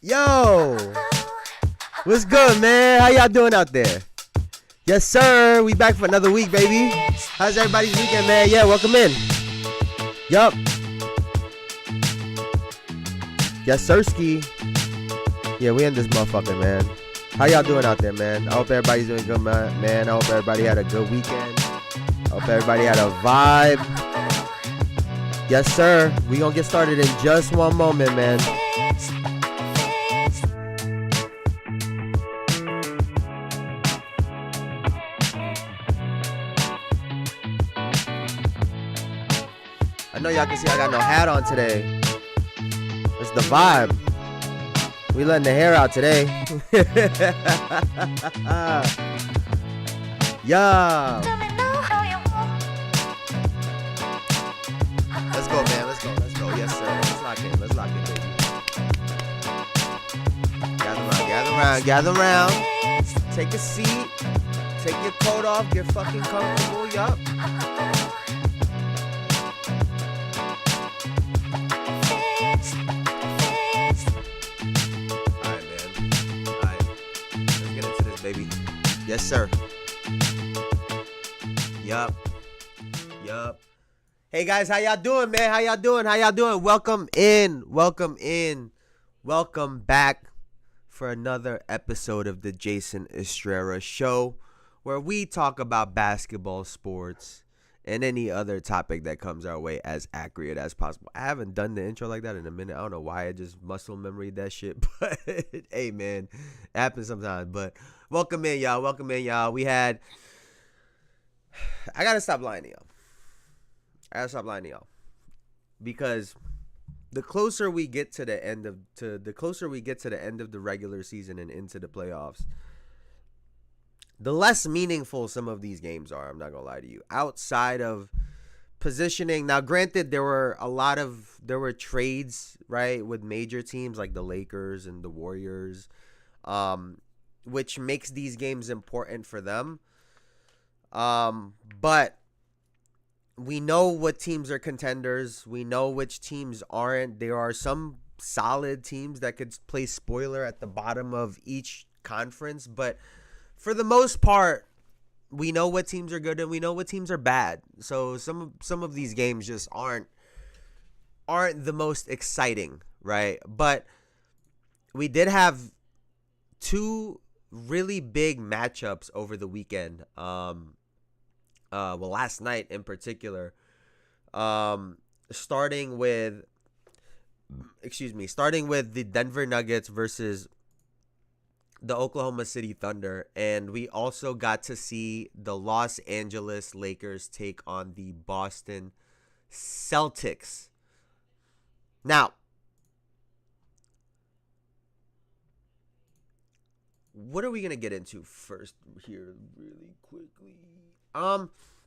Yo, what's good, man? How y'all doing out there? Yes, sir. We back for another week, baby. How's everybody's weekend, man? Yeah, welcome in. Yup. Yes, sirski. Yeah, we in this motherfucker, man. How y'all doing out there, man? I hope everybody's doing good, man. I hope everybody had a good weekend. I hope everybody had a vibe. Yes, sir. We gonna get started in just one moment, man. I know y'all can see I got no hat on today. It's the vibe. We letting the hair out today. Yeah. Let's go, man. Let's go. Yes, sir. Let's lock in, baby. Gather around. Take a seat. Take your coat off. Get fucking comfortable. Yup. Baby. Yes, sir. Yup. Hey, guys, how y'all doing, man? How y'all doing? Welcome in. Welcome back for another episode of the Jayson Estrera Show, where we talk about basketball, sports, and any other topic that comes our way as accurate as possible. I haven't done the intro like that in a minute. I don't know why. I just muscle memory that shit. But, hey, man, it happens sometimes. But welcome in, y'all. I gotta stop lying to y'all. Because the closer we get to the end of the regular season and into the playoffs, the less meaningful some of these games are. I'm not gonna lie to you. Outside of positioning, now granted, there were trades, right, with major teams like the Lakers and the Warriors, which makes these games important for them. But we know what teams are contenders. We know which teams aren't. There are some solid teams that could play spoiler at the bottom of each conference, but for the most part, we know what teams are good and we know what teams are bad. So some of these games just aren't the most exciting, right? But we did have two really big matchups over the weekend. Last night in particular, starting with the Denver Nuggets versus the Oklahoma City Thunder, and we also got to see the Los Angeles Lakers take on the Boston Celtics. Now, what are we going to get into first here really quickly?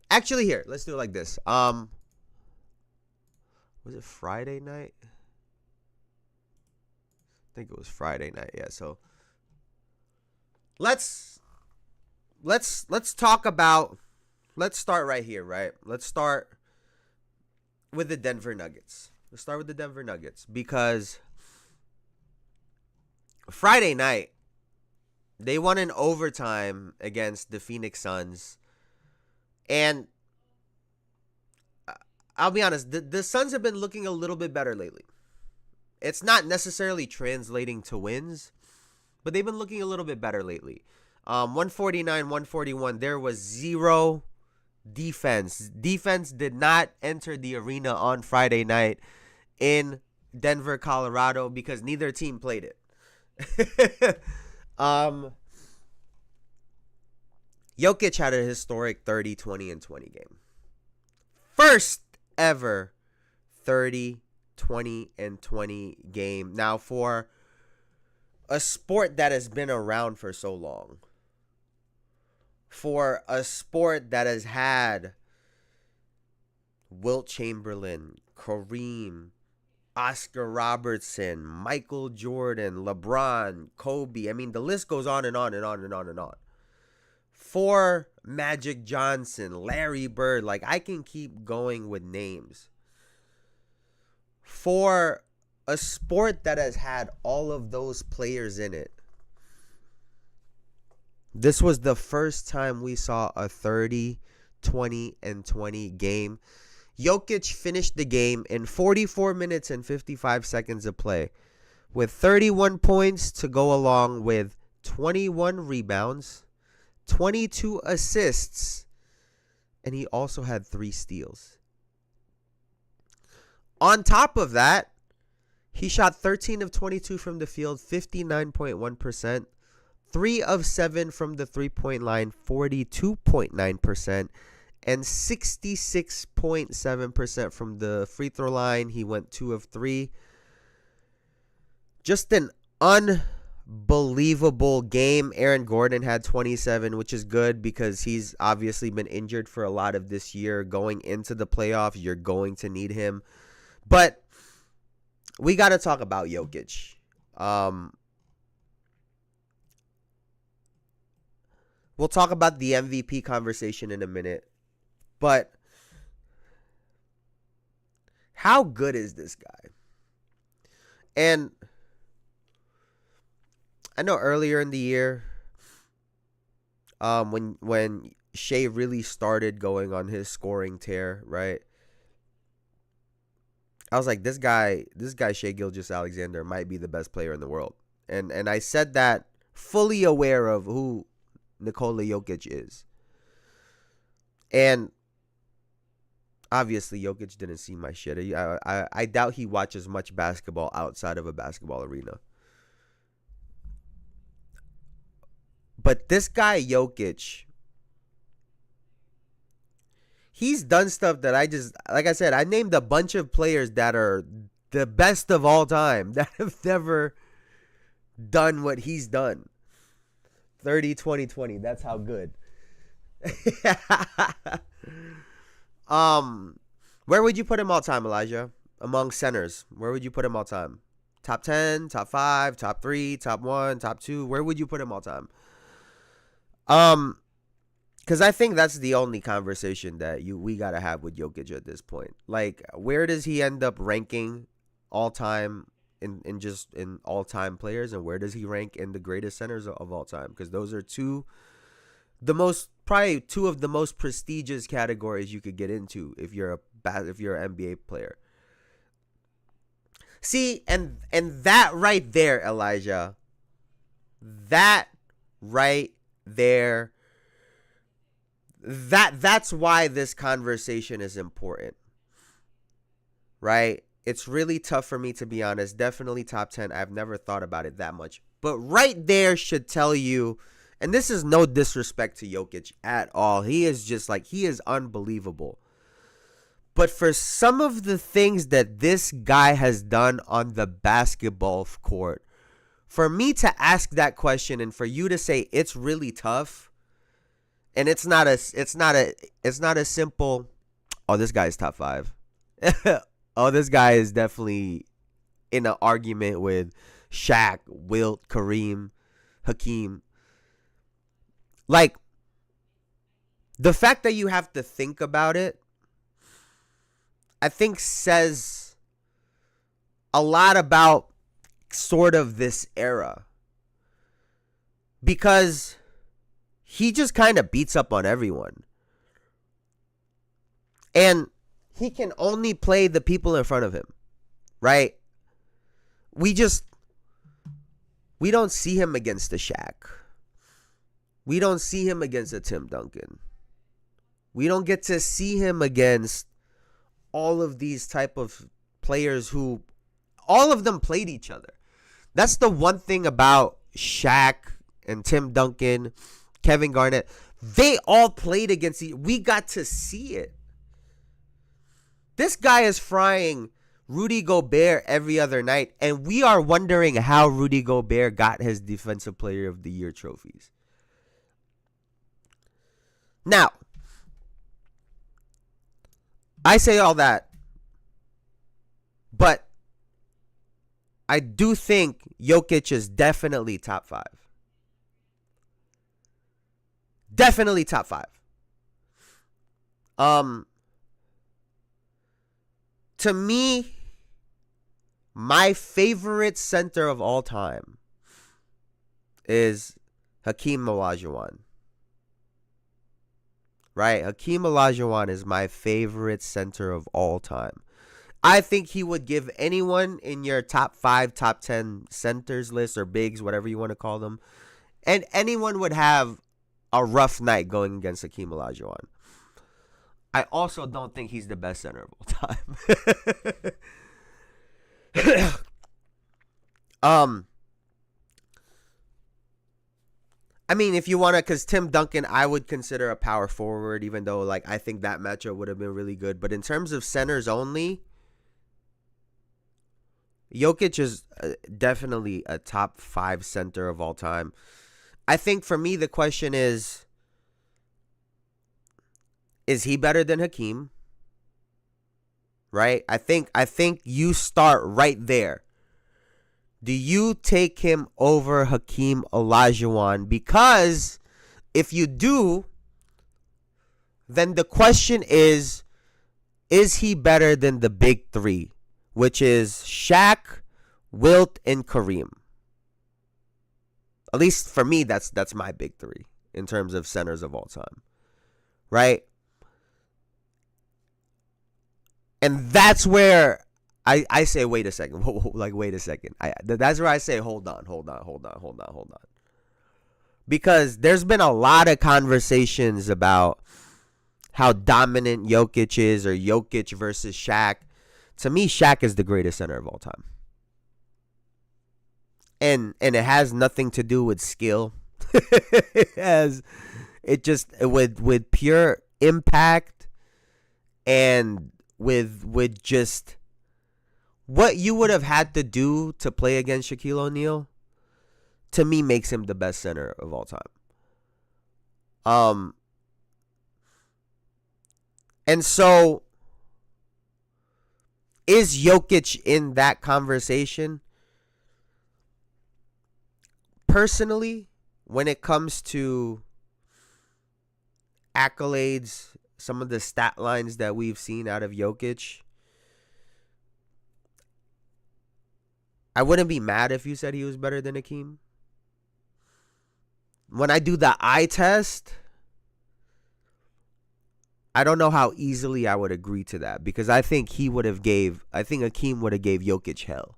Actually, here, let's do it like this. Was it Friday night? I think it was Friday night. Yeah, so let's start right here, right? Let's start with the Denver Nuggets. Because Friday night they won in overtime against the Phoenix Suns. And I'll be honest, the Suns have been looking a little bit better lately. It's not necessarily translating to wins, but they've been looking a little bit better lately. 149-141, there was zero defense. Defense did not enter the arena on Friday night in Denver, Colorado, because neither team played it. Jokic had a historic 30, 20, and 20 game. First ever 30, 20, and 20 game. Now, for a sport that has been around for so long, for a sport that has had Wilt Chamberlain, Kareem, Oscar Robertson, Michael Jordan, LeBron, Kobe. I mean, the list goes on and on and on and on and on. For Magic Johnson, Larry Bird, like I can keep going with names. For a sport that has had all of those players in it. This was the first time we saw a 30, 20, and 20 game. Jokic finished the game in 44 minutes and 55 seconds of play with 31 points to go along with 21 rebounds, 22 assists, and he also had 3 steals. On top of that, he shot 13 of 22 from the field, 59.1%. 3 of 7 from the three-point line, 42.9%, and 66.7% from the free throw line. He went 2 of 3. Just an unbelievable game. Aaron Gordon had 27, which is good because he's obviously been injured for a lot of this year. Going into the playoffs, you're going to need him. But we got to talk about Jokic. We'll talk about the MVP conversation in a minute. But how good is this guy? And I know earlier in the year, when Shea really started going on his scoring tear, right? I was like, this guy Shea Gilgeous-Alexander might be the best player in the world. And I said that fully aware of who Nikola Jokic is. And obviously Jokic didn't see my shit. I doubt he watches much basketball outside of a basketball arena. But this guy Jokic, he's done stuff that like I said, I named a bunch of players that are the best of all time that have never done what he's done. 30, 20, 20. That's how good. Where would you put him all time, Elijah? Among centers, where would you put him all time? Top 10, top 5, top 3, top 1, top 2. Where would you put him all time? Because I think that's the only conversation that we gotta have with Jokic at this point. Like, where does he end up ranking all time in all time players, and where does he rank in the greatest centers of all time? Because those are probably two of the most prestigious categories you could get into if you're an NBA player. See, and that right there, Elijah, that right there, that's why this conversation is important, right? It's really tough for me, to be honest. Definitely top 10. I've never thought about it that much. But right there should tell you, and this is no disrespect to Jokic at all. He is unbelievable. But for some of the things that this guy has done on the basketball court, for me to ask that question and for you to say it's really tough, and it's not a simple, oh, this guy's top 5. Oh, this guy is definitely in an argument with Shaq, Wilt, Kareem, Hakeem. Like, the fact that you have to think about it, I think says a lot about sort of this era. Because he just kind of beats up on everyone. And he can only play the people in front of him, right? We don't see him against a Shaq. We don't see him against a Tim Duncan. We don't get to see him against all of these type of players who, all of them played each other. That's the one thing about Shaq and Tim Duncan, Kevin Garnett. They all played against each other. We got to see it. This guy is frying Rudy Gobert every other night, and we are wondering how Rudy Gobert got his Defensive Player of the Year trophies. Now, I say all that, but I do think Jokic is definitely top 5. Definitely top 5. To me, My favorite center of all time is Hakeem Olajuwon. Right? Hakeem Olajuwon is my favorite center of all time. I think he would give anyone in your top 5, top 10 centers list or bigs, whatever you want to call them, and anyone would have a rough night going against Hakeem Olajuwon. I also don't think he's the best center of all time. I mean, if you want to, because Tim Duncan, I would consider a power forward, even though, like, I think that matchup would have been really good. But in terms of centers only, Jokic is definitely a top 5 center of all time. I think for me, the question is he better than Hakeem? Right? I think you start right there. Do you take him over Hakeem Olajuwon? Because if you do, then the question is he better than the big 3, which is Shaq, Wilt, and Kareem? At least for me, that's my big 3 in terms of centers of all time, right? And that's where I say, wait a second. Like, wait a second. That's where I say, hold on. Because there's been a lot of conversations about how dominant Jokic is, or Jokic versus Shaq. To me, Shaq is the greatest center of all time. And it has nothing to do with skill. With pure impact and with just what you would have had to do to play against Shaquille O'Neal, to me, makes him the best center of all time. And so, is Jokic in that conversation? Personally, when it comes to accolades, some of the stat lines that we've seen out of Jokic, I wouldn't be mad if you said he was better than Hakeem. When I do the eye test, I don't know how easily I would agree to that, because I think Hakeem would have gave Jokic hell.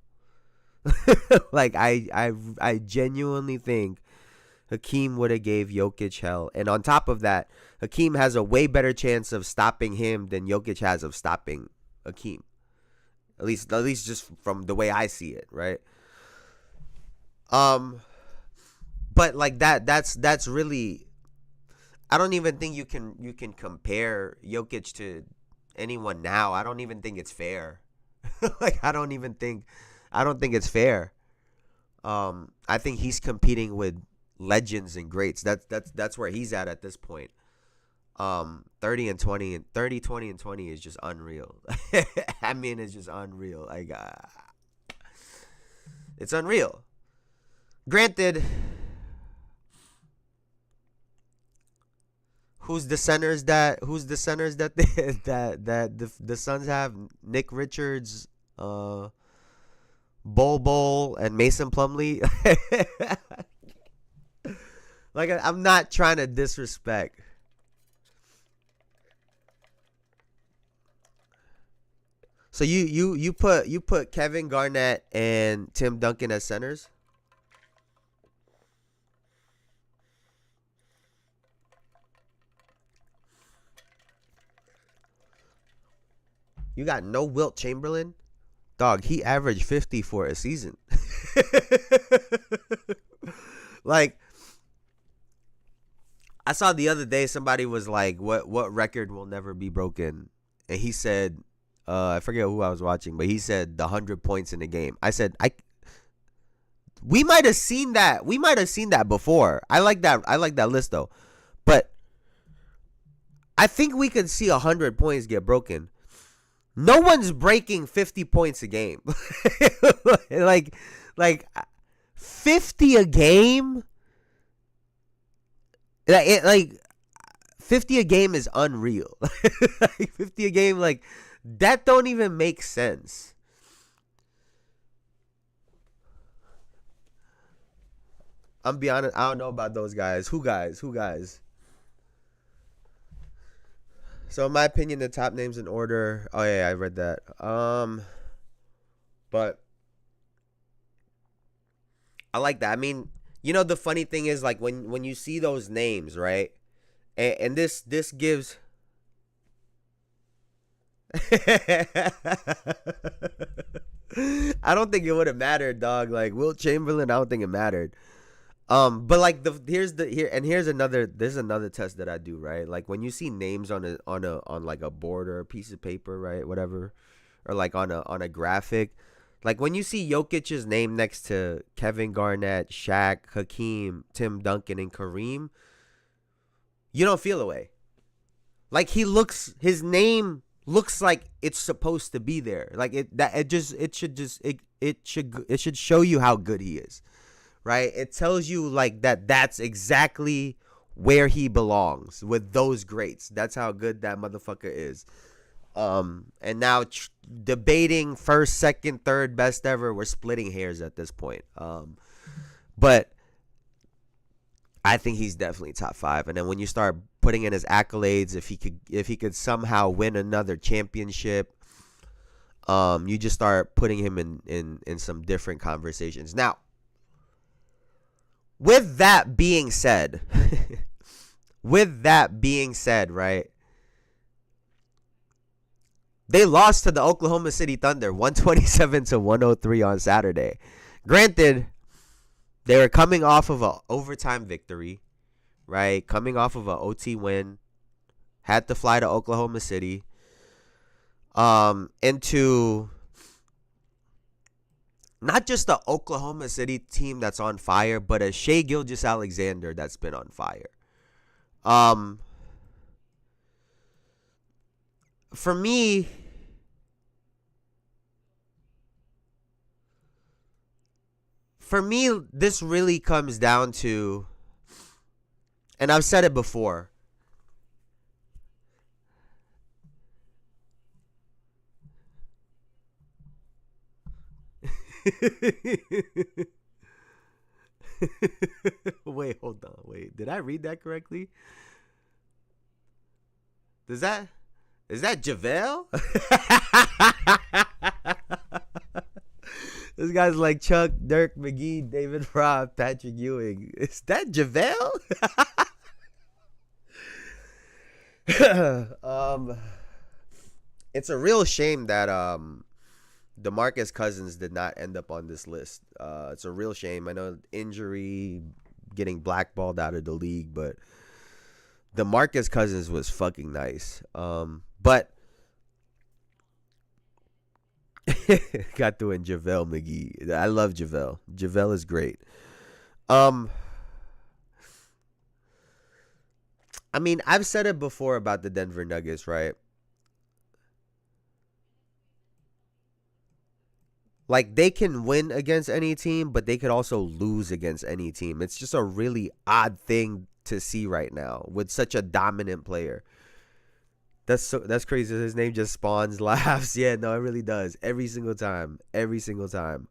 Like, I genuinely think Hakeem would have gave Jokic hell. And on top of that, Hakeem has a way better chance of stopping him than Jokic has of stopping Hakeem. At least just from the way I see it, right? But like that's really, I don't even think you can compare Jokic to anyone now. I don't even think it's fair. Like, I don't think it's fair. I think he's competing with legends and greats. That's where he's at this point. 30, 20 and 20 is just unreal. I mean, it's just unreal. Like, it's unreal. Granted, who's the centers that the Suns have? Nick Richards, Bol Bol, and Mason Plumlee. Like, I'm not trying to disrespect. So you put Kevin Garnett and Tim Duncan as centers? You got no Wilt Chamberlain? Dog, he averaged 50 for a season. Like, I saw the other day somebody was like, what record will never be broken? And he said, I forget who I was watching, but he said the 100 points in the game. I said, we might have seen that. We might have seen that before. I like that list though. But I think we could see 100 points get broken. No one's breaking 50 points a game. like 50 a game? Like 50 a game is unreal. Like 50 a game, like, that don't even make sense. I'm be honest. I don't know about those guys. Who guys? Who guys? So in my opinion, the top names in order. Oh yeah, I read that. But I like that. I mean, the funny thing is like when you see those names, right? And this gives. I don't think it would have mattered, dog. Like Wilt Chamberlain, I don't think it mattered. But like here's another. There's another test that I do, right? Like when you see names on like a board or a piece of paper, right, whatever, or like on a graphic, like when you see Jokic's name next to Kevin Garnett, Shaq, Hakeem, Tim Duncan, and Kareem, you don't feel away. Like his name looks like it's supposed to be there. Like it should show you how good he is, right? It tells you like that's exactly where he belongs with those greats. That's how good that motherfucker is. And now debating first, second, third best ever, we're splitting hairs at this point. But I think he's definitely top 5. And then when you start putting in his accolades, if he could somehow win another championship, you just start putting him in some different conversations. Now, with that being said, right? They lost to the Oklahoma City Thunder 127-103 on Saturday. Granted, they were coming off of an overtime victory, right? Coming off of an OT win. Had to fly to Oklahoma City. Into not just the Oklahoma City team that's on fire, but a Shai Gilgeous-Alexander that's been on fire. For me, this really comes down to, and I've said it before, wait, hold on. Wait, did I read that correctly? Is that JaVale? This guy's like Chuck, Dirk, McGee, David Robb, Patrick Ewing. Is that JaVale? It's a real shame that DeMarcus Cousins did not end up on this list. It's a real shame. I know injury, getting blackballed out of the league, but DeMarcus Cousins was fucking nice. But got doing JaVale McGee. I love JaVale. JaVale is great. I mean, I've said it before about the Denver Nuggets, right? Like, they can win against any team, but they could also lose against any team. It's just a really odd thing to see right now with such a dominant player. That's crazy. His name just spawns laughs. Yeah, no, it really does. Every single time. Every single time.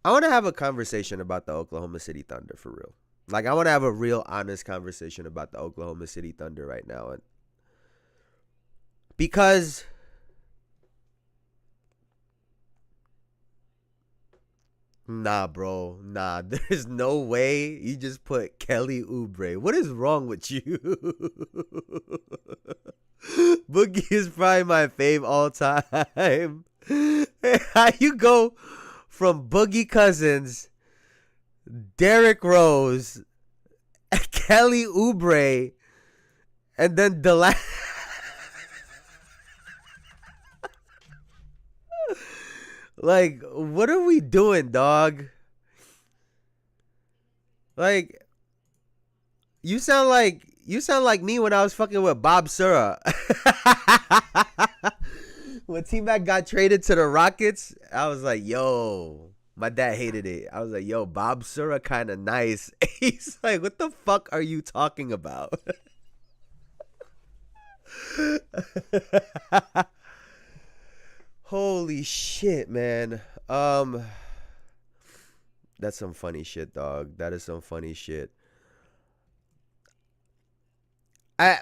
I want to have a conversation about the Oklahoma City Thunder for real. Like, I want to have a real honest conversation about the Oklahoma City Thunder right now. And because nah, bro. Nah, there's no way you just put Kelly Oubre. What is wrong with you? Boogie is probably my fave all time. How you go from Boogie Cousins, Derrick Rose, Kelly Oubre, and then the last... Like, what are we doing, dog? Like, you sound like me when I was fucking with Bob Sura. When T-Mac got traded to the Rockets, I was like, yo, my dad hated it. I was like, yo, Bob Sura kind of nice. He's like, what the fuck are you talking about? Holy shit, man. That's some funny shit, dog. That is some funny shit. I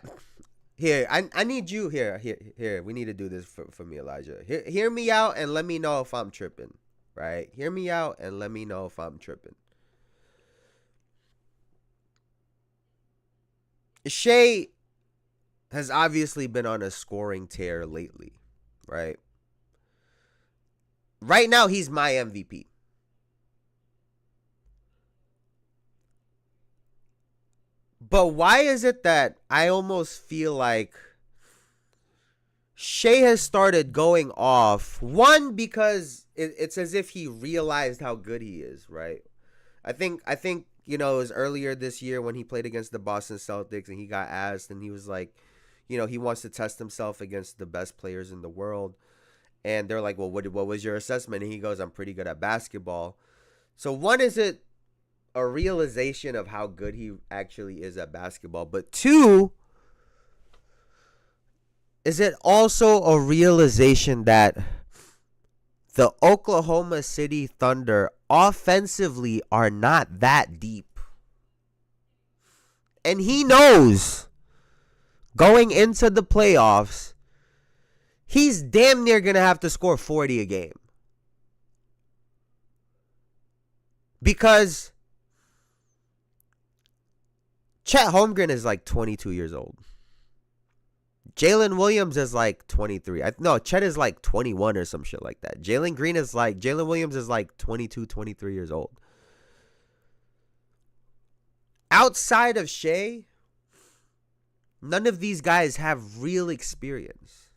I need you here. We need to do this for me, Elijah. Hear me out and let me know if I'm tripping. Right? Hear me out and let me know if I'm tripping. Shea has obviously been on a scoring tear lately, right? Right now, he's my MVP. But why is it that I almost feel like Shea has started going off? One, because it's as if he realized how good he is, right? I think it was earlier this year when he played against the Boston Celtics and he got asked and he was like, he wants to test himself against the best players in the world. And they're like, well, what was your assessment? And he goes, I'm pretty good at basketball. So one, is it a realization of how good he actually is at basketball? But two, is it also a realization that the Oklahoma City Thunder offensively are not that deep? And he knows going into the playoffs, he's damn near going to have to score 40 a game. Because Chet Holmgren is like 22 years old. Jalen Williams is like 23. No, Chet is like 21 or some shit like that. Jalen Williams is like 22, 23 years old. Outside of Shea, none of these guys have real experience.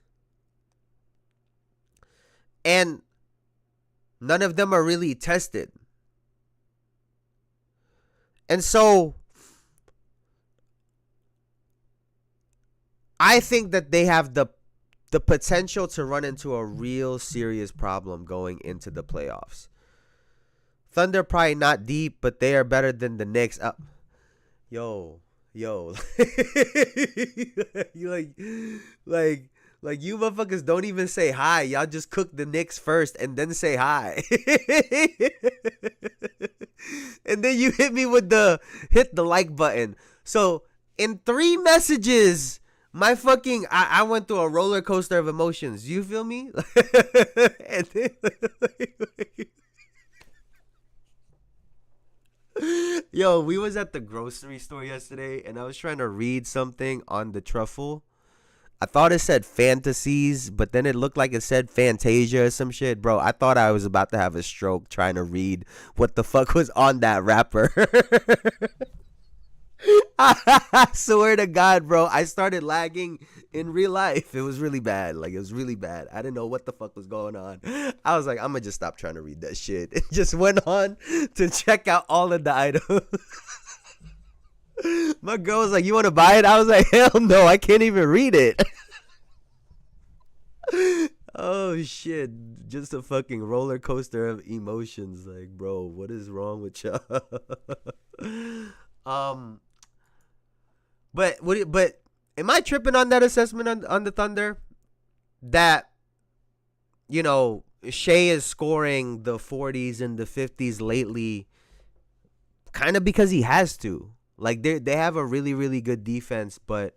And none of them are really tested. And so I think that they have the potential to run into a real serious problem going into the playoffs. Thunder probably not deep, but they are better than the Knicks. Yo, you like you motherfuckers don't even say hi. Y'all just cook the Knicks first and then say hi. And then you hit me with hit the like button. So in 3 messages, I went through a roller coaster of emotions. You feel me? And then, yo, we was at the grocery store yesterday, and I was trying to read something on the truffle. I thought it said fantasies, but then it looked like it said Fantasia or some shit. Bro, I thought I was about to have a stroke trying to read what the fuck was on that wrapper. I swear to God, bro, I started lagging in real life. It was really bad. Like, it was really bad. I didn't know what the fuck was going on. I was like, I'm going to just stop trying to read that shit. It just went on to check out all of the items. My girl was like, you want to buy it? I was like, hell no, I can't even read it. Oh, shit. Just a fucking roller coaster of emotions. Like, bro, what is wrong with y'all? But am I tripping on that assessment on the Thunder? That, Shea is scoring the 40s and the 50s lately kind of because he has to. Like, they have a really, really good defense, but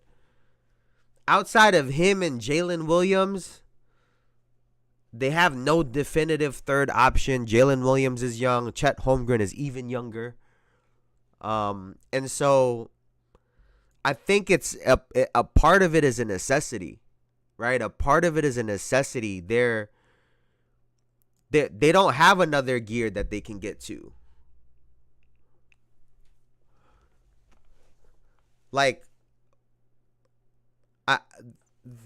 outside of him and Jalen Williams, they have no definitive third option. Jalen Williams is young. Chet Holmgren is even younger. And so I think it's a part of it is a necessity, right? A part of it is a necessity. They don't have another gear that they can get to. Like,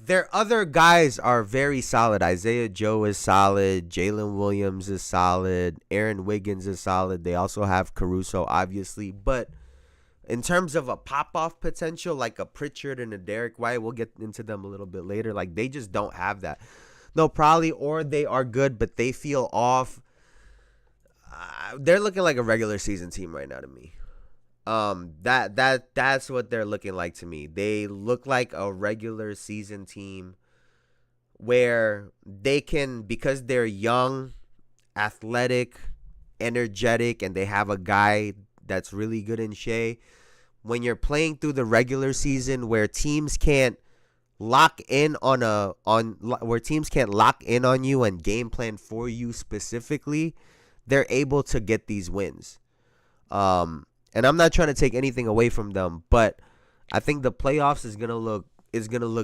their other guys are very solid. Isaiah Joe is solid. Jalen Williams is solid. Aaron Wiggins is solid. They also have Caruso, obviously. But in terms of a pop-off potential, like a Pritchard and a Derek White, we'll get into them a little bit later. Like, they just don't have that. No, probably, or they are good, but they feel off. They're looking like a regular season team right now to me. That's what they're looking like to me. They look like a regular season team where they can, because they're young, athletic, energetic and they have a guy that's really good in Shea, when you're playing through the regular season where teams can't lock in on you and game plan for you specifically, they're able to get these wins. And I'm not trying to take anything away from them, but I think the playoffs is gonna look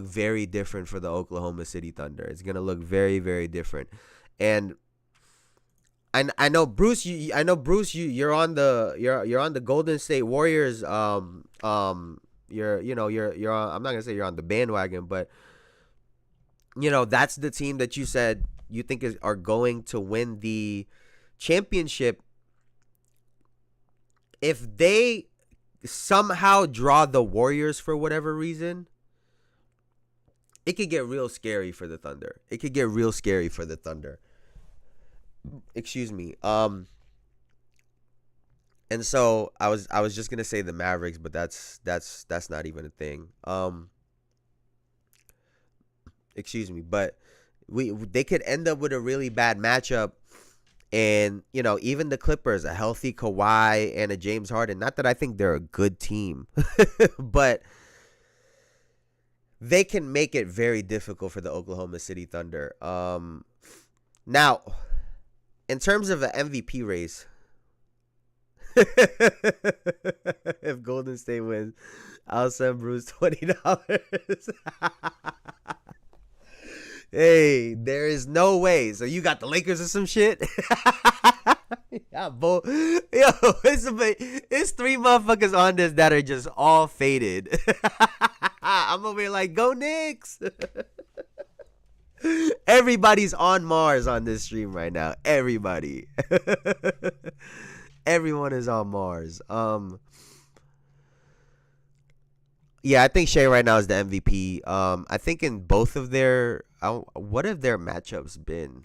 very different for the Oklahoma City Thunder. It's gonna look very, very different. And I know Bruce. You're on the Golden State Warriors. You're on, I'm not gonna say you're on the bandwagon, but that's the team that you said you think are going to win the championship. If they somehow draw the Warriors for whatever reason, it could get real scary for the Thunder. Excuse me. And so I was just gonna say the Mavericks, but that's not even a thing. Excuse me, but they could end up with a really bad matchup, and even the Clippers, a healthy Kawhi and a James Harden. Not that I think they're a good team, but they can make it very difficult for the Oklahoma City Thunder. Now, in terms of an MVP race, if Golden State wins, I'll send Bruce $20. Hey, there is no way. So you got the Lakers or some shit? Yeah, Yo, it's three motherfuckers on this that are just all faded. I'm over here like, go Knicks. Everybody's on Mars on this stream right now. Everybody. Everyone is on Mars. Yeah, I think Shea right now is the MVP. I think in both of their what have their matchups been?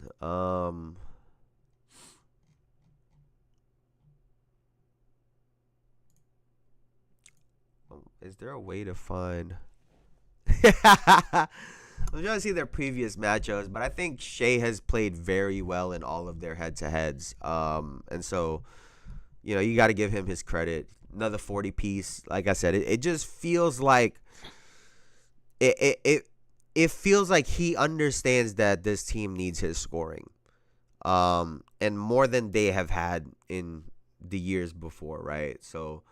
Is there a way to find? I'm trying to see their previous matchups, but I think Shea has played very well in all of their head-to-heads. And so, you got to give him his credit. Another 40 piece. Like I said, it just feels like it feels like he understands that this team needs his scoring. And more than they have had in the years before, right? So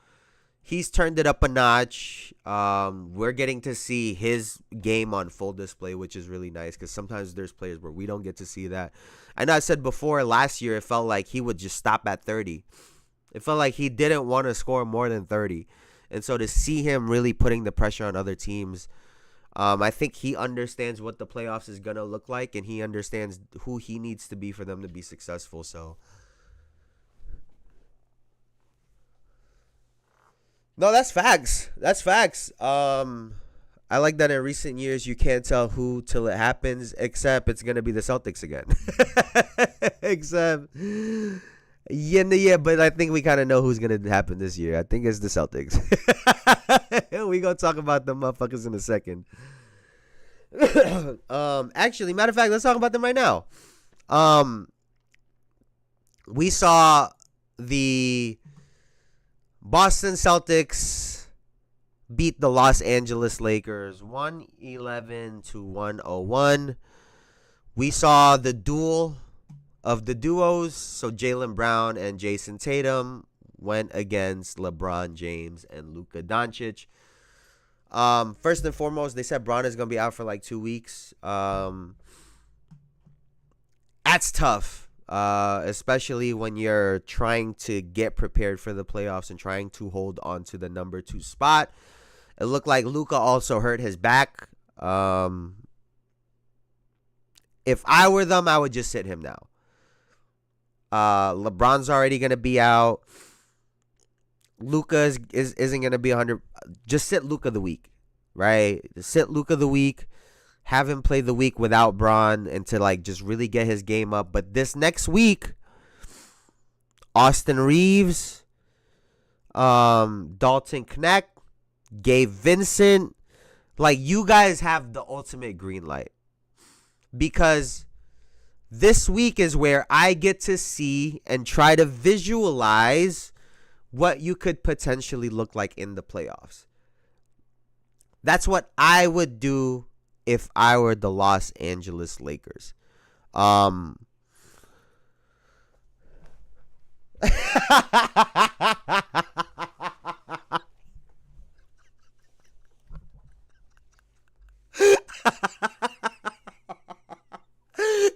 he's turned it up a notch. We're getting to see his game on full display, which is really nice because sometimes there's players where we don't get to see that. I know I said before last year it felt like he would just stop at 30. It felt like he didn't want to score more than 30. And so to see him really putting the pressure on other teams, I think he understands what the playoffs is going to look like, and he understands who he needs to be for them to be successful. So, no, that's facts. That's facts. I like that in recent years you can't tell who till it happens, except it's going to be the Celtics again. Except... Yeah, but I think we kind of know who's going to happen this year. I think it's the Celtics. We going to talk about them motherfuckers in a second. Actually, matter of fact, let's talk about them right now. We saw the Boston Celtics beat the Los Angeles Lakers 111-101. We saw the duel of the duos, so Jaylen Brown and Jason Tatum went against LeBron James and Luka Doncic. First and foremost, they said Bron is going to be out for like 2 weeks. That's tough, especially when you're trying to get prepared for the playoffs and trying to hold on to the number 2 spot. It looked like Luka also hurt his back. If I were them, I would just sit him now. LeBron's already going to be out. Luka isn't going to be 100. Just sit Luka the week, right? Just sit Luka the week. Have him play the week without Bron and to like just really get his game up. But this next week, Austin Reeves, Dalton Knecht, Gabe Vincent, like you guys have the ultimate green light. Because This week is where I get to see and try to visualize what you could potentially look like in the playoffs. That's what I would do if I were the Los Angeles Lakers.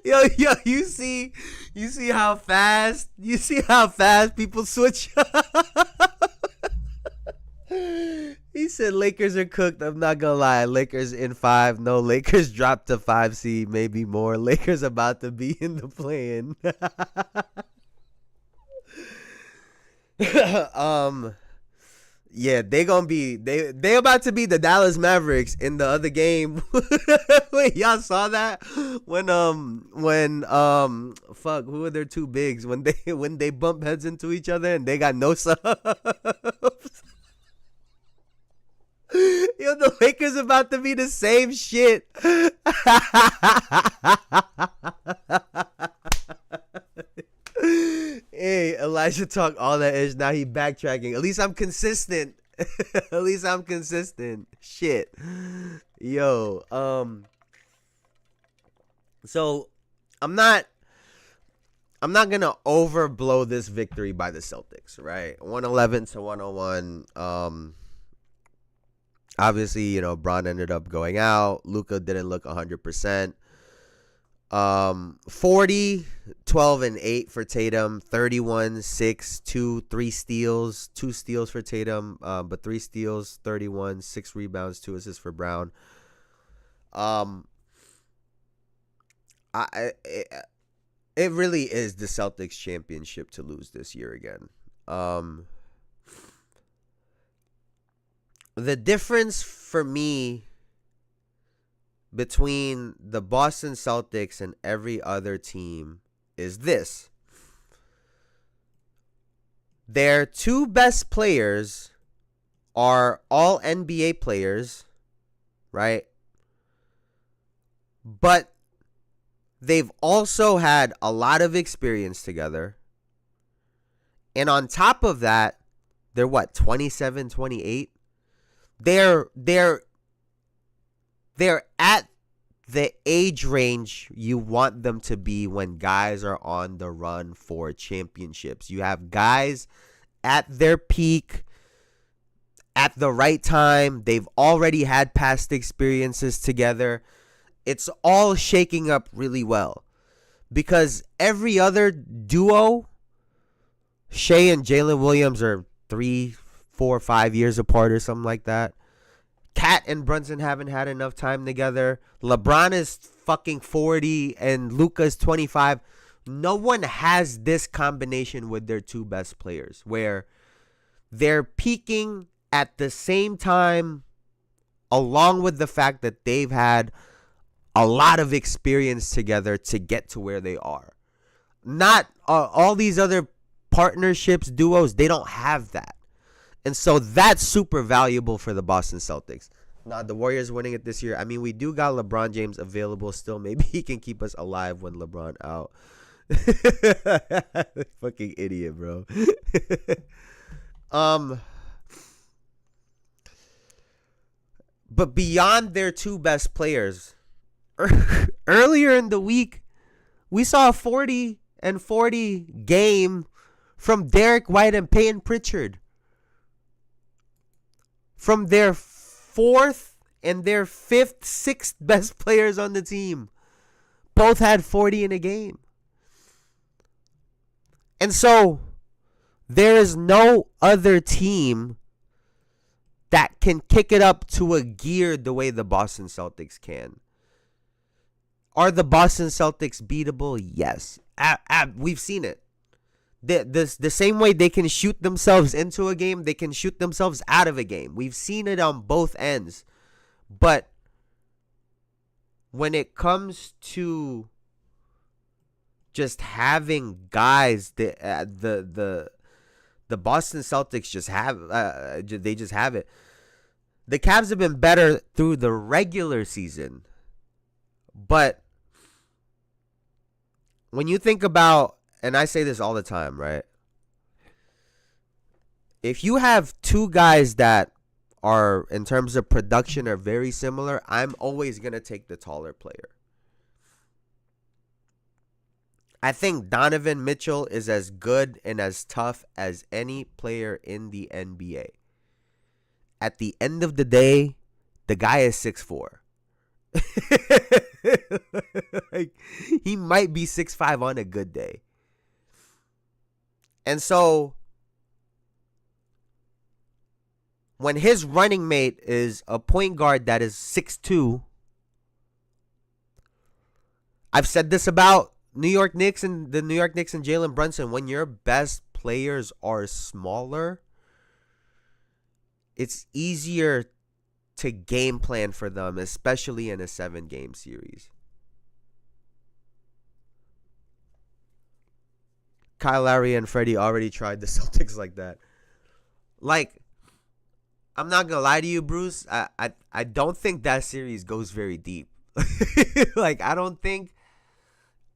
Yo, you see how fast people switch. He said Lakers are cooked. I'm not gonna lie. Lakers in 5. No, Lakers dropped to 5 seed, maybe more. Lakers about to be in the play-in. Yeah, they about to be the Dallas Mavericks in the other game. Wait, y'all saw that? When fuck, who are their two bigs when they bump heads into each other and they got no subs? Yo, the Lakers about to be the same shit. Hey, Elijah talk all that ish. Now he backtracking. At least I'm consistent. Shit. Yo. So I'm not gonna overblow this victory by the Celtics, right? 111 to 101. Obviously, Bron ended up going out. Luka didn't look 100%. 40, 12, and 8 for Tatum. 31, 6, 2, 3 steals. 2 steals for Tatum, but 3 steals, 31, 6 rebounds, 2 assists for Brown. It really is the Celtics championship to lose this year again. The difference for me between the Boston Celtics and every other team is this. Their 2 best players are all NBA players, right? But they've also had a lot of experience together. And on top of that, they're 27, 28? They're at the age range you want them to be when guys are on the run for championships. You have guys at their peak at the right time. They've already had past experiences together. It's all shaking up really well. Because every other duo, Shea and Jalen Williams are 3, 4, 5 years apart or something like that. Kat and Brunson haven't had enough time together. LeBron is fucking 40 and Luka's 25. No one has this combination with their 2 best players where they're peaking at the same time, along with the fact that they've had a lot of experience together to get to where they are. Not all these other partnerships, duos, they don't have that. And so that's super valuable for the Boston Celtics. Now, the Warriors winning it this year. I mean, we do got LeBron James available still. Maybe he can keep us alive when LeBron out. Fucking idiot, bro. But beyond their 2 best players, earlier in the week, we saw a 40 and 40 game from Derek White and Peyton Pritchard. From their 4th and their 5th, 6th best players on the team. Both had 40 in a game. And so, there is no other team that can kick it up to a gear the way the Boston Celtics can. Are the Boston Celtics beatable? Yes. We've seen it. The same way they can shoot themselves into a game, they can shoot themselves out of a game. We've seen it on both ends. But when it comes to just having guys, the Boston Celtics just have they just have it. The Cavs have been better through the regular season, but when you think about, and I say this all the time, right? If you have two guys that are, in terms of production, are very similar, I'm always going to take the taller player. I think Donovan Mitchell is as good and as tough as any player in the NBA. At the end of the day, the guy is 6'4". Like, he might be 6'5" on a good day. And so when his running mate is a point guard that is 6'2", I've said this about New York Knicks and Jalen Brunson. When your best players are smaller, it's easier to game plan for them, especially in a 7-game series. Kyle Lowry and Freddie already tried the Celtics like that. Like, I'm not gonna lie to you, Bruce. I don't think that series goes very deep. Like, I don't think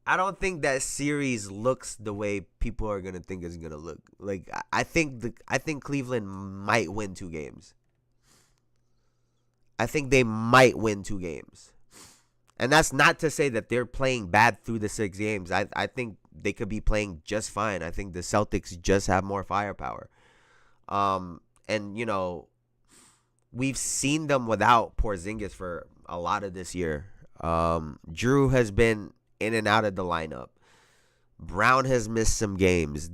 that series looks the way people are gonna think it's gonna look. Like, I think Cleveland might win 2 games. I think they might win 2 games. And that's not to say that they're playing bad through the 6 games. I think they could be playing just fine. I think the Celtics just have more firepower. And, you know, we've seen them without Porzingis for a lot of this year. Drew has been in and out of the lineup. Brown has missed some games.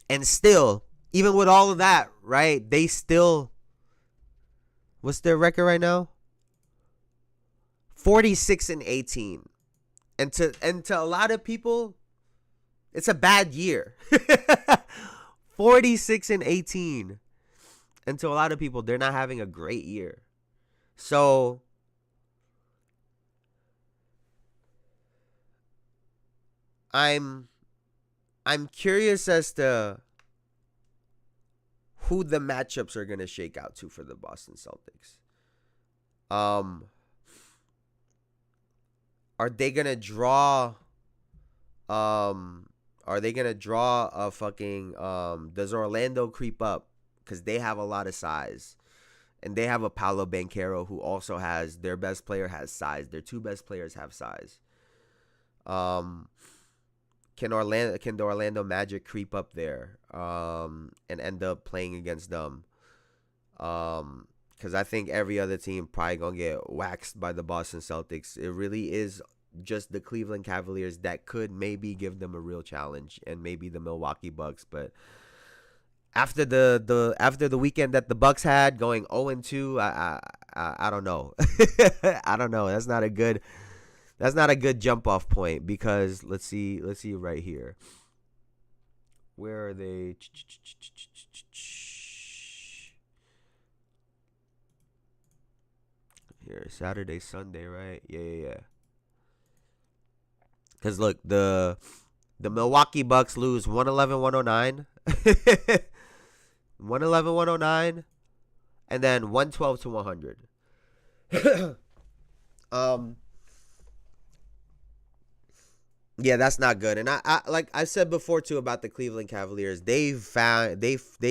And still, even with all of that, right, they still, what's their record right now? 46-18. And to a lot of people, it's a bad year. 46-18. And to a lot of people, they're not having a great year. So I'm curious as to who the matchups are going to shake out to for the Boston Celtics. Are they going to draw a fucking does Orlando creep up cuz they have a lot of size, and they have a Paolo Banchero who also has, their best player has size. Their 2 best players have size. Can the Orlando Magic creep up there and end up playing against them? Because I think every other team probably going to get waxed by the Boston Celtics. It really is just the Cleveland Cavaliers that could maybe give them a real challenge, and maybe the Milwaukee Bucks. But after the weekend that the Bucks had, going 0-2, I don't know. I don't know. That's not a good jump off point, because let's see right here. Where are they? Here, Saturday, Sunday, right? Yeah. Because look, the Milwaukee Bucks lose 111-109. 111-109. And then 112-100. Yeah, that's not good. And I like I said before too about the Cleveland Cavaliers, they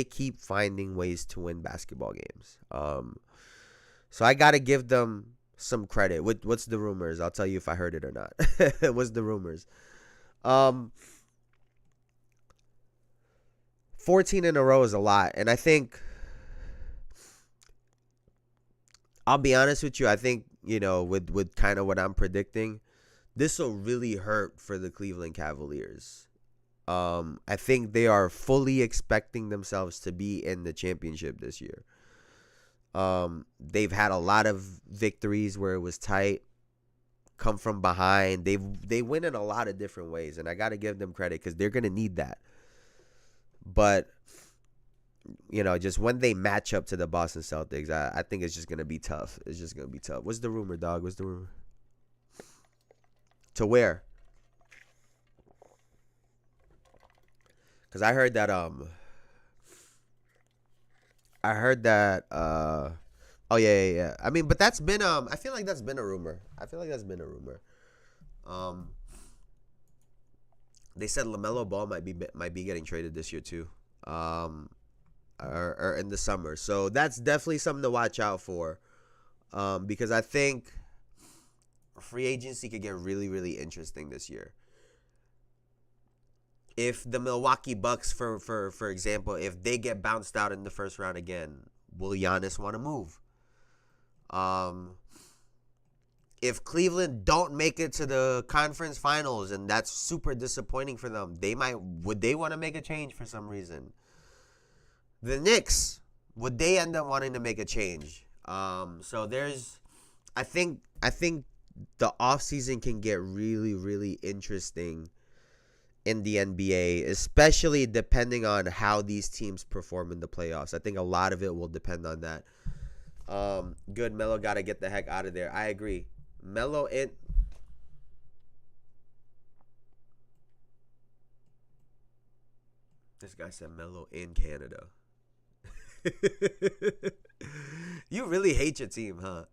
keep finding ways to win basketball games. So I got to give them some credit. What's the rumors? I'll tell you if I heard it or not. What's the rumors? 14 in a row is a lot. And I think, I'll be honest with you, I think, you know, with kind of what I'm predicting, this will really hurt for the Cleveland Cavaliers. I think they are fully expecting themselves to be in the championship this year. They've had a lot of victories where it was tight, come from behind. They win in a lot of different ways, and I got to give them credit because they're going to need that. But, you know, just when they match up to the Boston Celtics, I think it's just going to be tough. It's just going to be tough. What's the rumor, dog? What's the rumor? To where? Because I heard that oh yeah. I mean, but that's been I feel like that's been a rumor. Um, they said LaMelo Ball might be getting traded this year too, or in the summer. So that's definitely something to watch out for, because I think free agency could get really, really interesting this year. If the Milwaukee Bucks, for example, if they get bounced out in the first round again, will Giannis want to move? If Cleveland don't make it to the conference finals, and that's super disappointing for them, would they want to make a change for some reason? The Knicks, would they end up wanting to make a change? So I think the offseason can get really, really interesting in the NBA, especially depending on how these teams perform in the playoffs. I think a lot of it will depend on that. Good, Melo got to get the heck out of there. I agree. Melo in. This guy said Melo in Canada. You really hate your team, huh?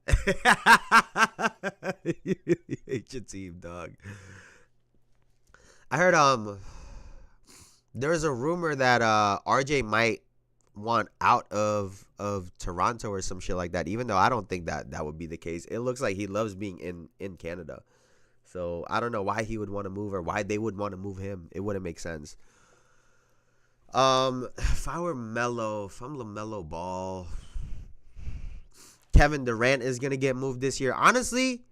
You really hate your team, dog. I heard there's a rumor that RJ might want out of Toronto or some shit like that, even though I don't think that would be the case. It looks like he loves being in Canada. So I don't know why he would want to move or why they would want to move him. It wouldn't make sense. If I'm LaMelo Ball, Kevin Durant is gonna get moved this year. Honestly,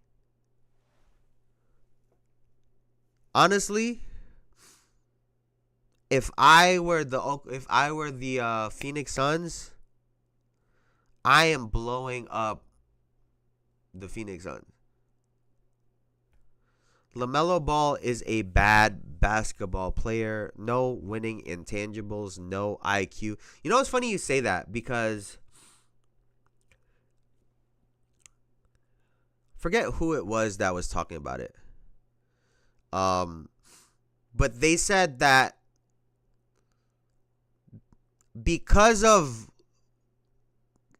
if I were the Phoenix Suns, I am blowing up the Phoenix Suns. LaMelo Ball is a bad basketball player. No winning intangibles, no IQ. You know, it's funny you say that because forget who it was that was talking about it. But they said that because of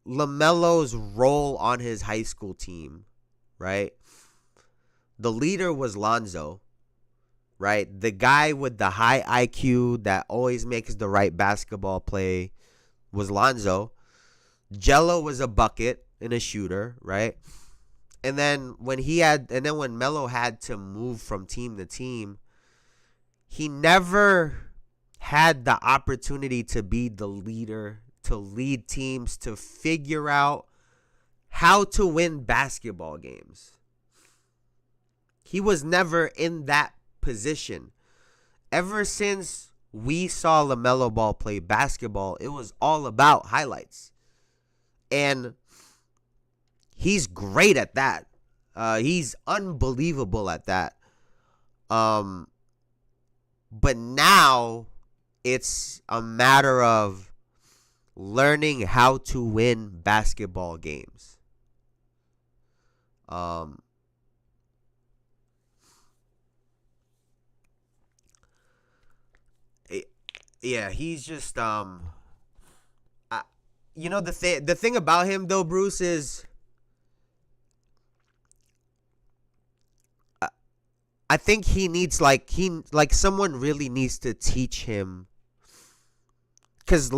LaMelo's role on his high school team, right? The leader was Lonzo, right? The guy with the high IQ that always makes the right basketball play was Lonzo. Jello was a bucket and a shooter, right? And then when Melo had to move from team to team, he never had the opportunity to be the leader, to lead teams, to figure out how to win basketball games. He was never in that position. Ever since we saw LaMelo Ball play basketball, it was all about highlights. And he's great at that. He's unbelievable at that. But now it's a matter of learning how to win basketball games. Yeah, he's just the thing about him though, Bruce, is I think he needs someone really needs to teach him, cuz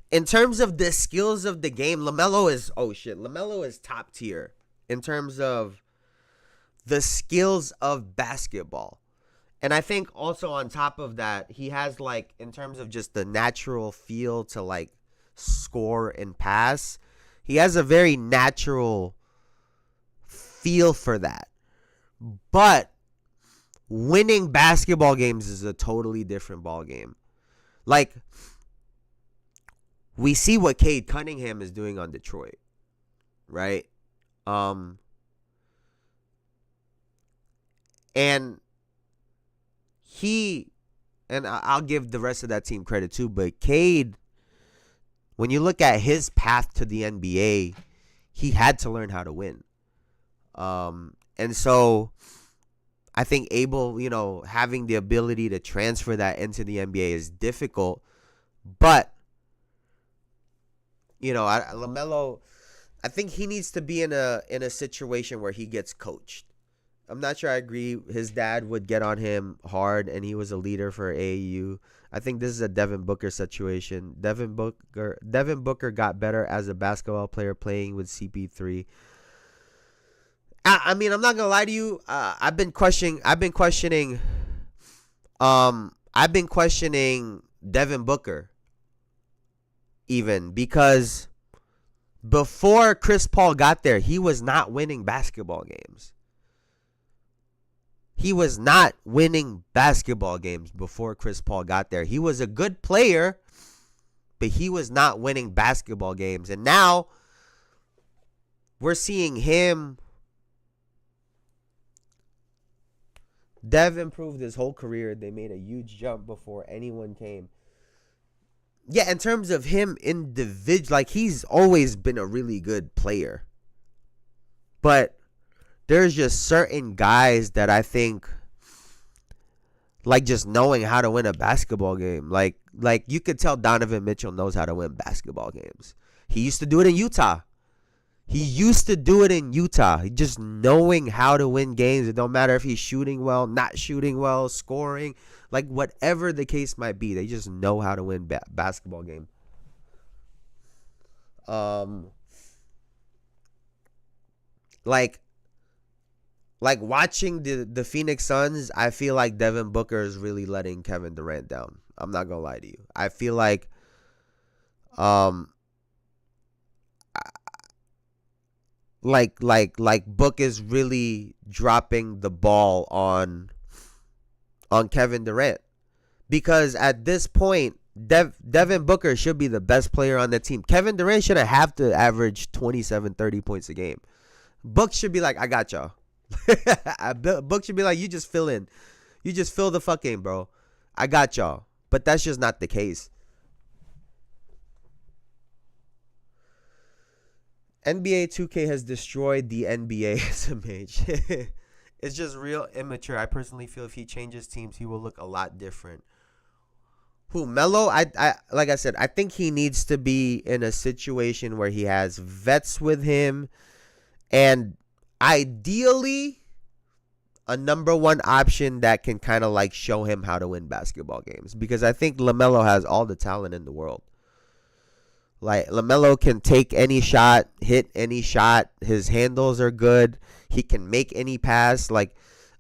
in terms of the skills of the game, LaMelo is top tier in terms of the skills of basketball. And I think also on top of that, he has in terms of just the natural feel to score and pass, he has a very natural feel for that. But winning basketball games is a totally different ball game. We see what Cade Cunningham is doing on Detroit, right? And I'll give the rest of that team credit too, but Cade, when you look at his path to the NBA, he had to learn how to win. And so I think having the ability to transfer that into the NBA is difficult, but LaMelo, I think he needs to be in a situation where he gets coached. I'm not sure I agree. His dad would get on him hard, and he was a leader for AAU. I think this is a Devin Booker situation. Devin Booker got better as a basketball player playing with CP3. I mean, I'm not gonna lie to you. I've been questioning Devin Booker even because before Chris Paul got there, he was not winning basketball games. He was not winning basketball games before Chris Paul got there. He was a good player, but he was not winning basketball games. And now we're seeing him. Dev improved his whole career. They made a huge jump before anyone came. Yeah, in terms of him individual, like he's always been a really good player. But there's just certain guys that I think, like just knowing how to win a basketball game. Like you could tell Donovan Mitchell knows how to win basketball games. He used to do it in Utah. Just knowing how to win games. It don't matter if he's shooting well, not shooting well, scoring. Like whatever the case might be. They just know how to win basketball game. Like watching the Phoenix Suns, I feel like Devin Booker is really letting Kevin Durant down. I'm not gonna lie to you. I feel like Book is really dropping the ball on Kevin Durant. Because at this point, Devin Booker should be the best player on the team. Kevin Durant shouldn't have to average 27, 30 points a game. Book should be like, I got y'all. Book should be like, you just fill in. You just fill the fuck in, bro. I got y'all. But that's just not the case. NBA 2K has destroyed the NBA SMH. It's just real immature. I personally feel if he changes teams, he will look a lot different. Who, Melo? I like I said, I think he needs to be in a situation where he has vets with him, and ideally a number one option that can kind of like show him how to win basketball games. Because I think LaMelo has all the talent in the world. Like, LaMelo can take any shot, hit any shot. His handles are good. He can make any pass. Like,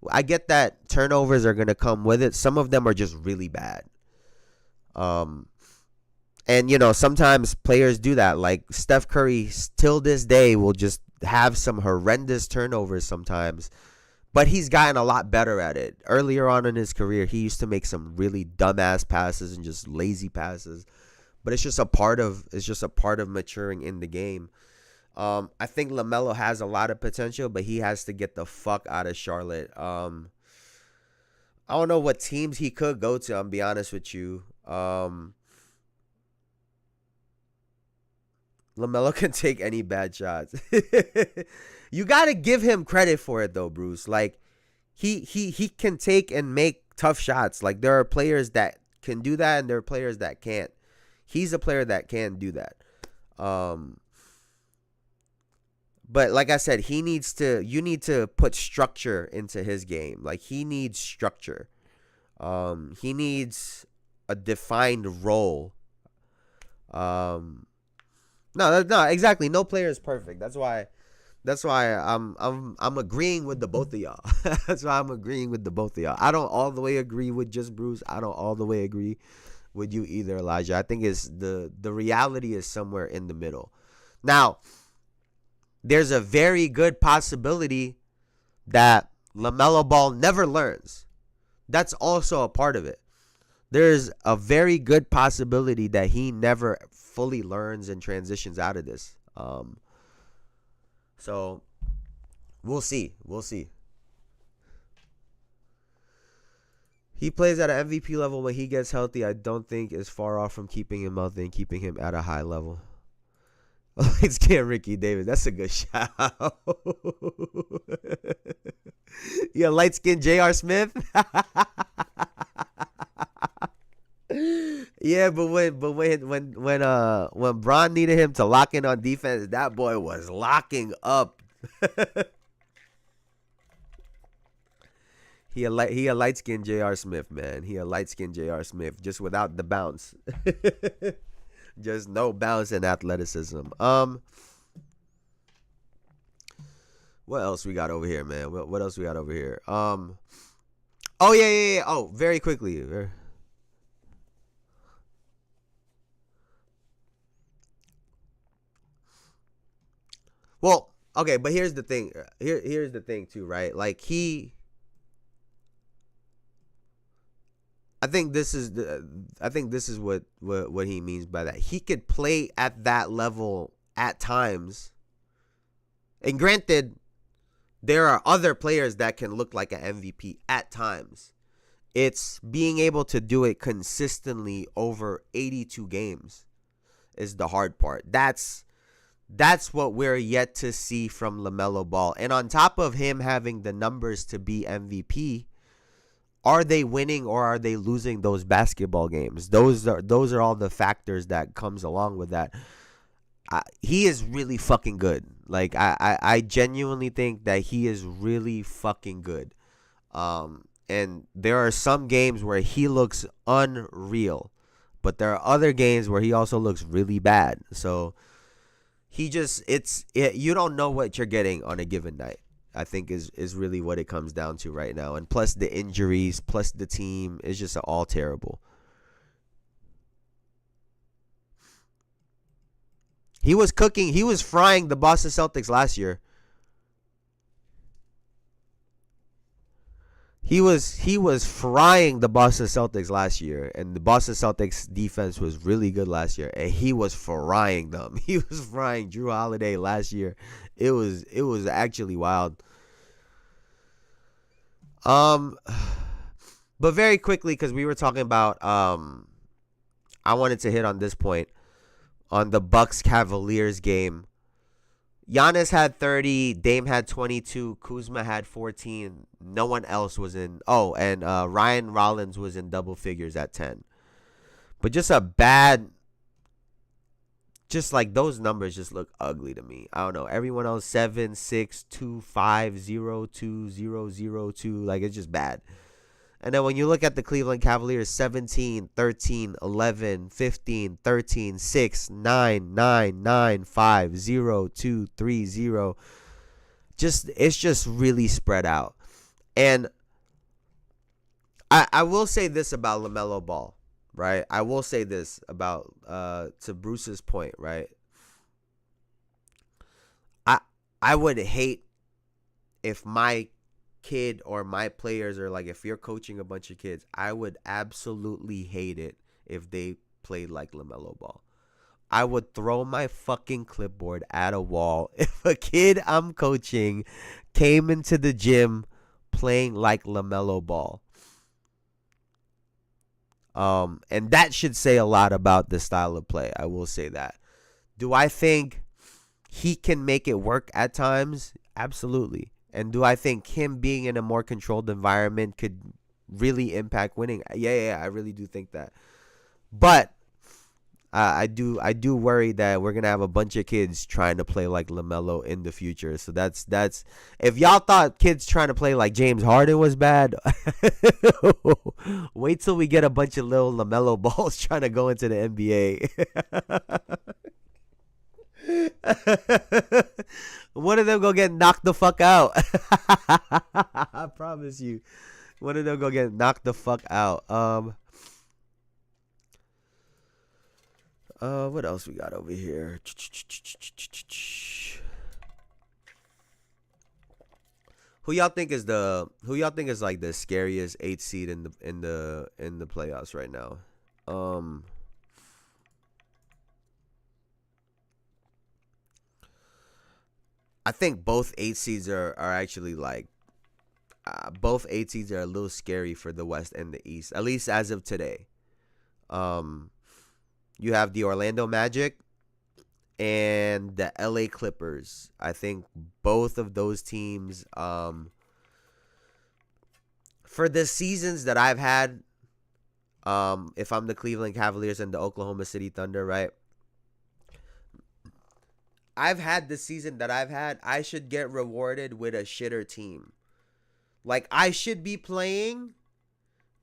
I get that turnovers are going to come with it. Some of them are just really bad. And, you know, sometimes players do that. Like, Steph Curry, till this day, will just have some horrendous turnovers sometimes. But he's gotten a lot better at it. Earlier on in his career, he used to make some really dumbass passes and just lazy passes. But it's just a part of maturing in the game. I think LaMelo has a lot of potential, but he has to get the fuck out of Charlotte. I don't know what teams he could go to, I'll be honest with you. LaMelo can take any bad shots. You got to give him credit for it though, Bruce. Like he can take and make tough shots. Like there are players that can do that and there are players that can't. He's a player that can do that. But like I said, you need to put structure into his game. Like he needs structure. He needs a defined role. No, exactly. No player is perfect. That's why I'm agreeing with the both of y'all. That's why I'm agreeing with the both of y'all. I don't all the way agree with just Bruce. I don't all the way agree with you either, Elijah. I think it's the reality is somewhere in the middle. Now, there's a very good possibility that LaMelo Ball never learns. That's also a part of it. There's a very good possibility that he never fully learns and transitions out of this. So we'll see. He plays at an MVP level when he gets healthy. I don't think is far off from keeping him healthy and keeping him at a high level. Let's get Ricky Davis. That's a good shout. Yeah, light skinned J.R. Smith. Yeah, but when Bron needed him to lock in on defense, that boy was locking up. He a light skinned J.R. Smith, man. He a light skinned J.R. Smith, just without the bounce. Just no bounce and athleticism. What else we got over here, man? What else we got over here? Oh yeah. Oh, very quickly. Well, okay, but here's the thing. Here's the thing too, right? Like I think this is what he means by that. He could play at that level at times. And granted, there are other players that can look like an MVP at times. It's being able to do it consistently over 82 games is the hard part. That's what we're yet to see from LaMelo Ball. And on top of him having the numbers to be MVP, are they winning or are they losing those basketball games? Those are all the factors that comes along with that. He is really fucking good. Like I genuinely think that he is really fucking good. And there are some games where he looks unreal, but there are other games where he also looks really bad. So you don't know what you're getting on a given night. I think is really what it comes down to right now. And plus the injuries, plus the team is just all terrible. He was cooking. He was frying the Boston Celtics last year. He was frying the Boston Celtics last year, and the Boston Celtics defense was really good last year, and he was frying them. He was frying Drew Holiday last year. It was actually wild. But very quickly, because we were talking about I wanted to hit on this point on the Bucks Cavaliers game. Giannis had 30, Dame had 22, Kuzma had 14. No one else was in. Oh, and Ryan Rollins was in double figures at 10. But just a bad, just like those numbers just look ugly to me. I don't know. Everyone else 7, 6, 2, 5, 0, 2, 0, 0, 2. Like it's just bad. And then when you look at the Cleveland Cavaliers, 17, 13, 11, 15, 13, 6, 9, 9, 9, 5, 0, 2, 3, 0. It's just really spread out. And I will say this about LaMelo Ball, right? I will say this about to Bruce's point, right? I would hate if my kid or my players, or like if you're coaching a bunch of kids, I would absolutely hate it if they played like LaMelo Ball. I would throw my fucking clipboard at a wall if a kid I'm coaching came into the gym playing like LaMelo Ball. And that should say a lot about the style of play. I will say that. Do I think he can make it work at times? Absolutely. And do I think him being in a more controlled environment could really impact winning? Yeah, I really do think that. But I do worry that we're gonna have a bunch of kids trying to play like LaMelo in the future. So that's if y'all thought kids trying to play like James Harden was bad, wait till we get a bunch of little LaMelo Balls trying to go into the NBA. One of them go get knocked the fuck out. I promise you. One of them go get knocked the fuck out. What else we got over here? Who y'all think is like the scariest 8th seed in the playoffs right now? I think both 8 seeds are actually like both 8 seeds are a little scary for the West and the East, at least as of today. You have the Orlando Magic and the LA Clippers. I think both of those teams, for the seasons that I've had, if I'm the Cleveland Cavaliers and the Oklahoma City Thunder, right? I've had the season that I've had, I should get rewarded with a shitter team. Like, I should be playing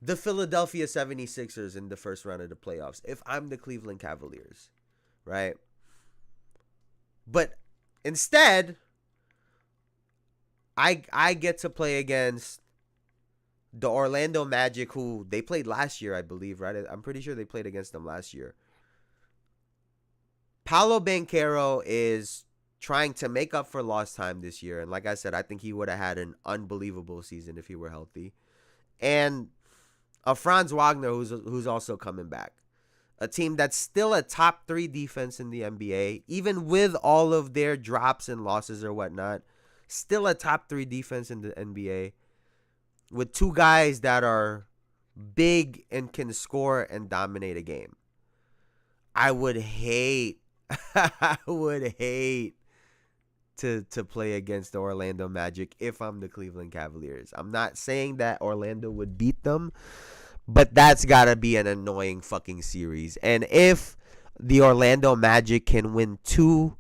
the Philadelphia 76ers in the first round of the playoffs if I'm the Cleveland Cavaliers, right? But instead, I get to play against the Orlando Magic, who they played last year, I believe, right? I'm pretty sure they played against them last year. Paolo Banchero is trying to make up for lost time this year. And like I said, I think he would have had an unbelievable season if he were healthy. And a Franz Wagner who's also coming back. A team that's still a top 3 defense in the NBA, even with all of their drops and losses or whatnot. Still a top 3 defense in the NBA with 2 guys that are big and can score and dominate a game. I would hate to play against the Orlando Magic if I'm the Cleveland Cavaliers. I'm not saying that Orlando would beat them, but that's got to be an annoying fucking series. And if the Orlando Magic can win 2,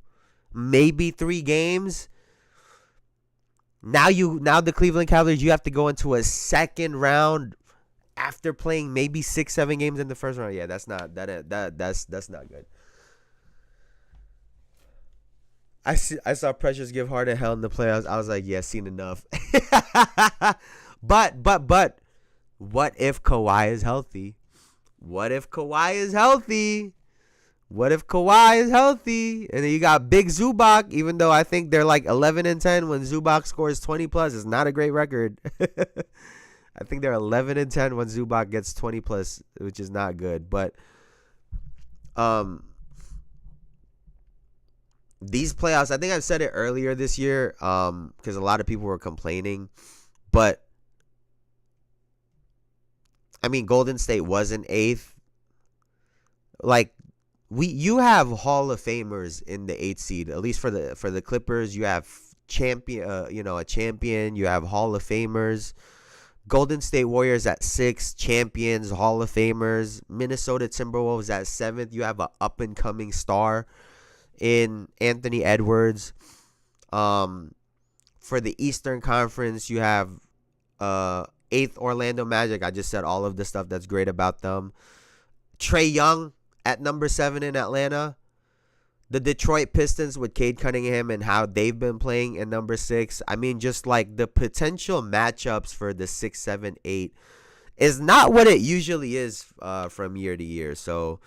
maybe 3 games, now the Cleveland Cavaliers, you have to go into a second round after playing maybe 6-7 games in the first round. Yeah, that's not good. I saw Precious give Harden hell in the playoffs. I was like, yeah, seen enough. But what if Kawhi is healthy? What if Kawhi is healthy? And then you got Big Zubac, even though I think they're like 11-10 when Zubac scores 20 plus. It's not a great record. I think they're 11-10 when Zubac gets 20 plus, which is not good. But these playoffs, I think I've said it earlier this year, because a lot of people were complaining, but I mean, Golden State was in 8th. Like, you have Hall of Famers in the 8th seed, at least for the Clippers. You have a champion. You have Hall of Famers. Golden State Warriors at 6, champions, Hall of Famers. Minnesota Timberwolves at 7th. You have an up and coming star in Anthony Edwards. For the Eastern Conference, you have 8th Orlando Magic. I just said all of the stuff that's great about them. Trae Young at number 7 in Atlanta. The Detroit Pistons with Cade Cunningham and how they've been playing in number 6. I mean, just like the potential matchups for the 6, 7, 8 is not what it usually is from year to year. So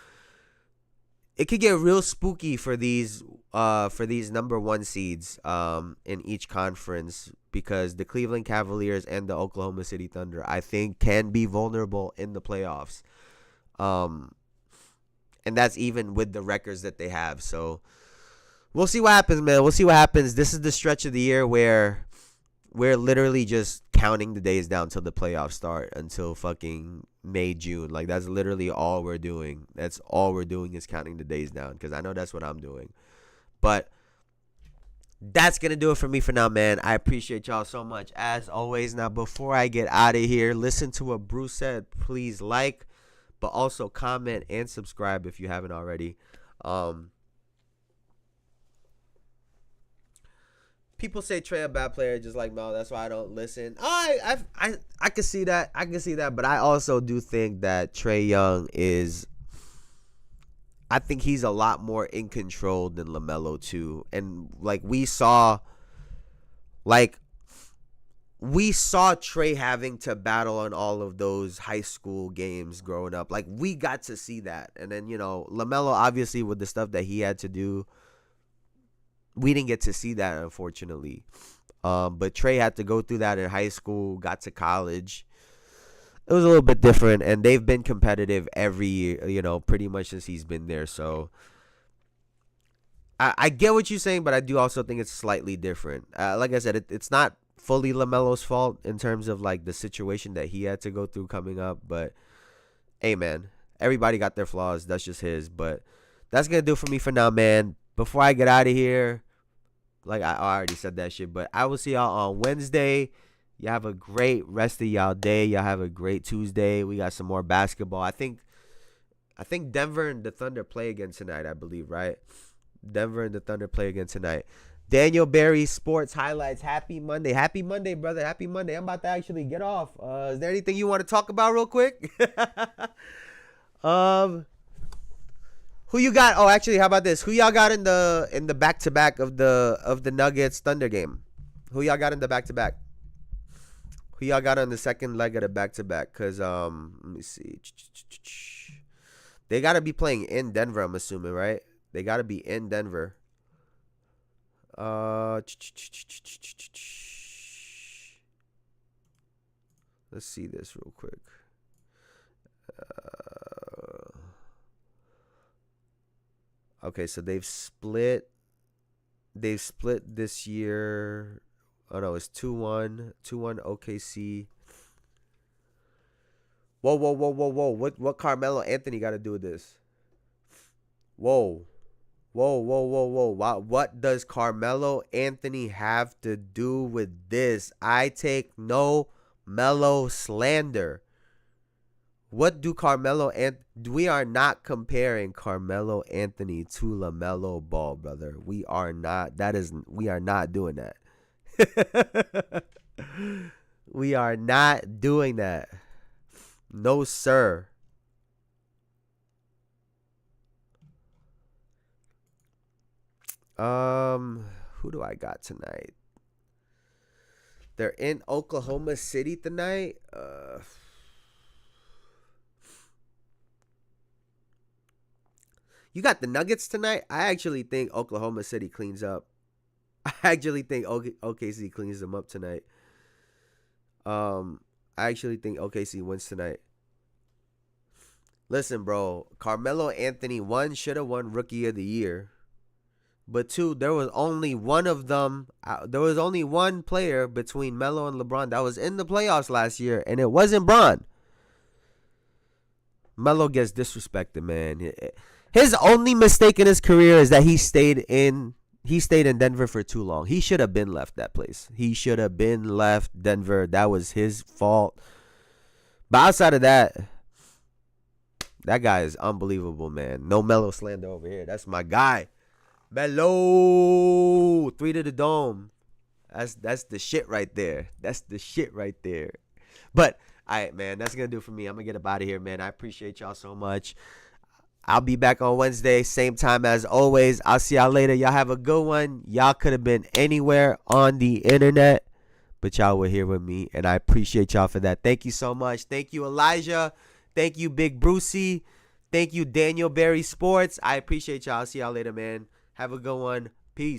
it could get real spooky for these number 1 seeds in each conference, because the Cleveland Cavaliers and the Oklahoma City Thunder, I think, can be vulnerable in the playoffs. And that's even with the records that they have. So we'll see what happens, man. We'll see what happens. This is the stretch of the year where we're literally just counting the days down till the playoffs start, until fucking May, June. Like, that's literally all we're doing. That's all we're doing is counting the days down, because I know that's what I'm doing. But that's going to do it for me for now, man. I appreciate y'all so much, as always. Now, before I get out of here, listen to what Bruce said. Please like, but also comment and subscribe if you haven't already. People say Trey a bad player, just like Mel. That's why I don't listen. I can see that. But I also do think that Trae Young is, I think he's a lot more in control than LaMelo too. And like we saw Trey having to battle on all of those high school games growing up. Like, we got to see that. And then, LaMelo, obviously, with the stuff that he had to do, we didn't get to see that, unfortunately. But Trey had to go through that in high school, got to college. It was a little bit different, and they've been competitive every year, pretty much since he's been there. So I get what you're saying, but I do also think it's slightly different. Like I said, it's not fully LaMelo's fault in terms of like the situation that he had to go through coming up, but hey, man, everybody got their flaws. That's just his. But that's gonna do it for me for now, man. Before I get out of here, like I already said that shit, but I will see y'all on Wednesday. Y'all have a great rest of y'all day. Y'all have a great Tuesday. We got some more basketball. I think Denver and the Thunder play again tonight, I believe, right? Denver and the Thunder play again tonight. Daniel Barry Sports Highlights. Happy Monday. Happy Monday, brother. Happy Monday. I'm about to actually get off. Is there anything you want to talk about real quick? Who you got? Oh, actually, how about this? Who y'all got in the back-to-back of the Nuggets Thunder game? Who y'all got in the back-to-back? Who y'all got on the second leg of the back-to-back? Cause let me see. They gotta be playing in Denver, I'm assuming, right? They gotta be in Denver. Let's see this real quick. Okay, so they've split this year. Oh no, it's 2-1 OKC. Whoa. What Carmelo Anthony got to do with this? Whoa. What does Carmelo Anthony have to do with this? I take no Melo slander. What do Carmelo and we are not comparing Carmelo Anthony to LaMelo Ball, brother. We are not. We are not doing that. We are not doing that. No, sir. Who do I got tonight? They're in Oklahoma City tonight. You got the Nuggets tonight? I actually think Oklahoma City cleans up. I actually think OKC cleans them up tonight. I actually think OKC wins tonight. Listen, bro. Carmelo Anthony, one, should have won Rookie of the Year. But two, there was only one of them. There was only one player between Melo and LeBron that was in the playoffs last year, and it wasn't Bron. Melo gets disrespected, man. His only mistake in his career is that he stayed in Denver for too long. He should have been left that place. He should have been left Denver. That was his fault. But outside of that, that guy is unbelievable, man. No Melo slander over here. That's my guy. Melo, 3 to the dome. That's the shit right there. That's the shit right there. But, all right, man, that's going to do it for me. I'm going to get up out of here, man. I appreciate y'all so much. I'll be back on Wednesday, same time as always. I'll see y'all later. Y'all have a good one. Y'all could have been anywhere on the internet, but y'all were here with me, and I appreciate y'all for that. Thank you so much. Thank you, Elijah. Thank you, Big Brucey. Thank you, Daniel Barry Sports. I appreciate y'all. I'll see y'all later, man. Have a good one. Peace.